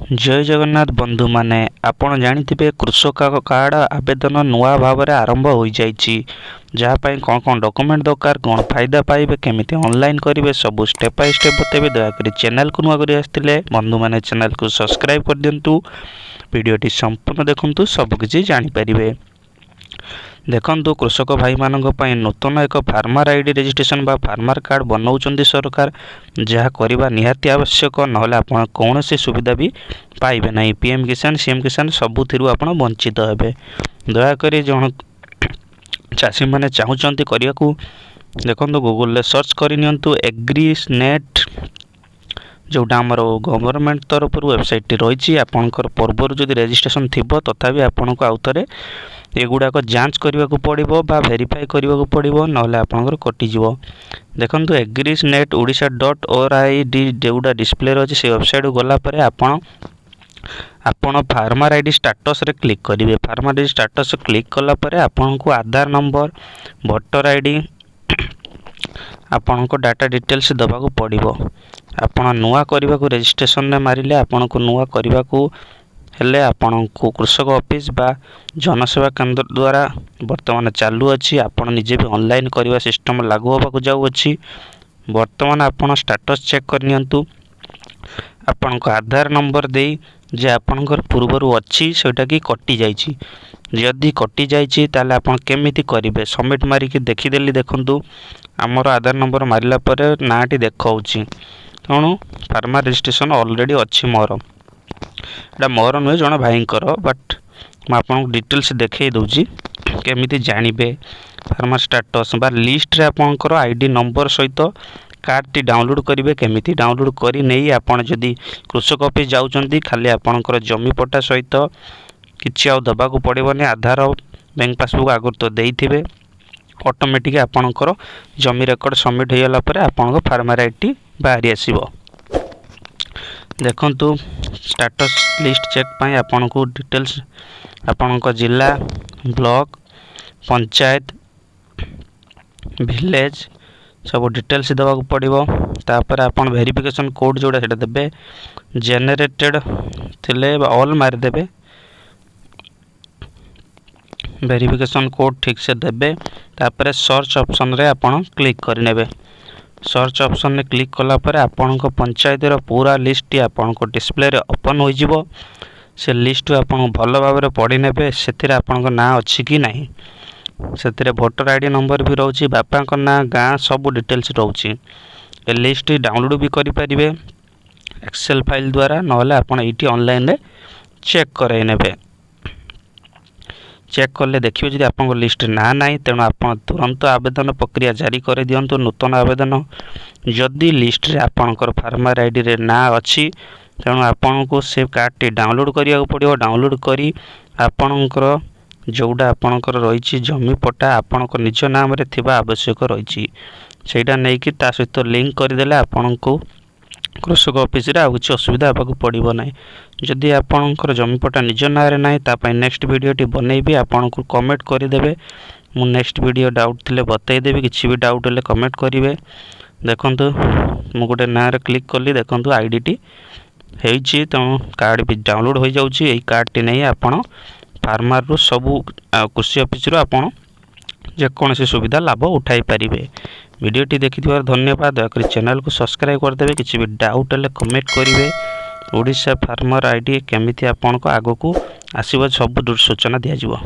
जय जगन्नाथ बंधु माने आपण जानिथिबे कृषक कार्ड आवेदन नुआ भाव में आरंभ हो जाइछि। जहाँ पाई कौन कौन डॉक्यूमेंट दरकार कौन फायदा पाइबे केमिति ऑनलाइन करेंगे सब स्टेप बाय स्टेप बतेबे। दयाकरी चैनल को नुआ करी आसथिले बंधु माने चैनल को सब्सक्राइब कर दियंतु। वीडियोटी संपूर्ण देखंतु सब किछि जानि परिबे। देखंतु कृषक भाई मानक पई नूतन एक फार्मर आईडी रजिस्ट्रेशन बा फार्मर कार्ड बनाउचंदी सरकार, जहाँ करबा निहाती आवश्यक नहले आपण कौन सी सुविधा भी पाइबे नहीं। पीएम किसान सीएम किसान सबुथिरु आपण वंचित हेबे। दयाकरी जण चाषी माने चाहुचंती करियाकू देखंतु गूगल रे सर्च करि नियंतु एग्रीस नेट जोटा आमर गवर्नमेंट तरफ वेबसाइट रही। आपणकर पूर्वर जदि रजिस्ट्रेशन थिबो तथापि आपनको आउ थरे एगुड़ाक जांच करने को पड़ो बा वेरीफाई करने को पड़ो नहले आपणकर कटिजिवो। देखंतु एग्रीस नेट ओडिशा .org जोटा डिस्प्ले रही से वेबसाइट गला परे आपण फार्मर आईडी स्टेटस रे क्लिक करेंगे। फार्मर आईडी स्टेटस क्लिक कला परे आपनको आधार नंबर वोटर आईडी आपनको डाटा डिटेल्स दबा को पड़ो। आपण नुआ करने को रजिस्ट्रेशन ने मारिले आपनको नुआ करने को हेले आपनको कृषक ऑफिस बा जनसेवा केंद्र द्वारा वर्तमान चालू अच्छी। आपण निजे भी ऑनलाइन करवा सिस्टम लागू होगा जाऊ अच्छी। वर्तमान आपण स्टेटस चेक करनियंतु आपनको आधार नंबर दे जे आपणकर पूर्वरु अच्छी सेटा की कटि जाइछि। जदि कटि जाइछि ताले आपण केमिति करिवे सबमिट मारिकी देखिदेली। देखंतु आमर आधार नंबर मारिला परे नाटी देखाउछि तेणु फार्मर रजिस्ट्रेशन ऑलरेडी अच्छी मोर एटा मोर नुहे जन भाईंकर बट मुझे डिटेल्स देखई दूची केमिति जानिबे। फार्मर स्टेटस बा लिस्ट रे आपनकर आईडी नंबर सहित कार्ड टी डाउनलोड करिवे। केमिति डाउनलोड करी नहीं आपण जदि कृषक ऑफिस जाउचंती खाली आपनकर जमी पट्टा सहित किछि आ दबा को पड़िबोनी। आधार बैंक पासबुक आगर तो देइथिबे ऑटोमेटिक आपनकर जमी रेकर्ड सबमिट हो गला परे आपनकर फार्मर आईडी बाहरी आसीबो। देखंतु स्टेटस लिस्ट चेक पाई आपन को डिटेल्स आपन को जिला ब्लॉक पंचायत विलेज सब डिटेल्स देवा को पड़िबो। तापर आपन वेरिफिकेशन कोड जोड़ा सेटा देबे जेनेरेटेड थिले ऑल मार देबे। वेरिफिकेशन कोड ठीक से देबे। तापर सर्च ऑप्शन रे आपन क्लिक कर नेबे। सर्च ऑप्शन ने क्लिक कला पर आपन को पंचायत रो पूरा लिस्ट आपन को डिस्प्ले रे ओपन हो जिवो। से लिस्ट आपन भलो भाव रे पढ़ी नेबे सेथिरे आपन को नाम अछि कि नाही। सेथिरे वोटर आईडी नंबर भी रहउछि बापा को नाम गां सब डिटेल्स रहउछि। ए लिस्ट डाउनलोड भी करि परिबे एक्सेल फाइल द्वारा नहले आपन एटी ऑनलाइन रे चेक करे नेबे। चेक कले देखिए जदि आपन लिस्ट ना नहीं तेणु आप तुरंत आवेदन प्रक्रिया जारी कर दियंतु नूतन आवेदन। जदि लिस्ट रे आपनकर फार्मर आईडी रे ना अच्छी तेणु आपन को से कार्ड टी डाउनलोड करिया को पड़ियो। डाउनलोड करी आपनकर जोड़ा आपनकर रही जमी पट्टा आपनकर निज नाम रे थिबा आवश्यक रही सेटा नहीं कि ता सहित लिंक करदेले आपन को कृषक ऑफिस रे आउ असुविधा होगा पड़ो ना। जदि आपनकर जमीपटा निज ना ना तापाई नेक्स्ट वीडियोटी बनैबी आपन को कमेंट करदेवे। मु नेक्स्ट वीडियो डाउट थिले बतईदेवी किसी भी डाउट हेले कमेंट करेंगे। देखंतु मु गोटे ना रे क्लिक कली देखंतु आईडी टी हेछि तेणु कार्ड भी डाउनलोड हो जाउछि। एई कार्ड टी नहीं आपन फार्मर रु सबु कृषि ऑफिस रु आपन जेकोसी सुविधा लाभ उठाई पारिबे। वीडियोटी देखिथिबार धन्यवाद। दयाकरी चैनल को सब्सक्राइब करदेवे। किसी भी डाउट हेले कमेंट करेंगे। ओडिशा फार्मर आईडी केमिति आपन को आगो को आसीबो सब सूचना दिया जिवो।